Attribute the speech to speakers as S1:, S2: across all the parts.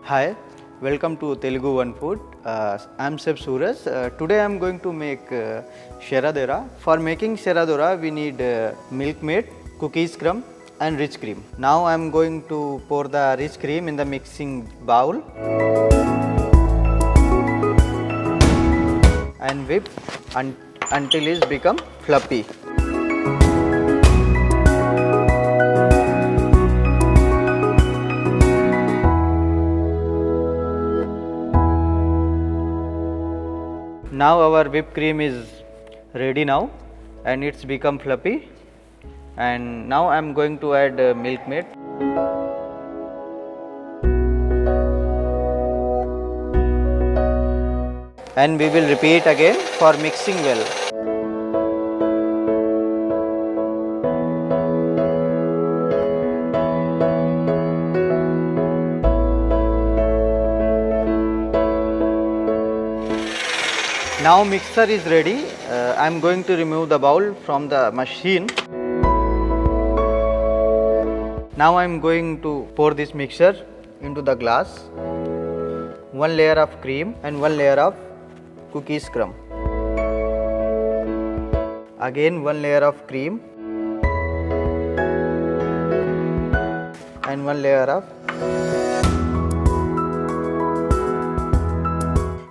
S1: Hi, welcome to TeluguOne Food. I am Chef Suraj. Today I am going to make Serradura. For making Serradura, we need milk maid, cookies crumb and rich cream. Now I am going to pour the rich cream in the mixing bowl and whip until it become fluffy. Now our whipped cream is ready now and it's become fluffy, and now I am going to add milk maid. And we will repeat again for mixing well. Now mixer is ready. I am going to remove the bowl from the machine. Now I am going to pour this mixture into the glass. One layer of cream and one layer of cookies crumb. Again one layer of cream and one layer of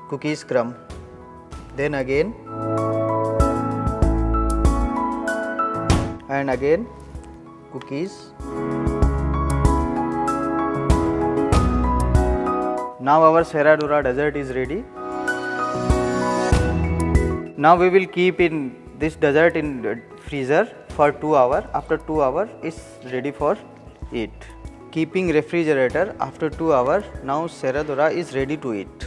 S1: cookies crumb. Then again and again cookies. Now our Serradura dessert is ready. Now we will keep in this dessert in freezer for 2 hours. After 2 hours it's ready for eat. Keeping refrigerator after 2 hours, now Serradura is ready to eat.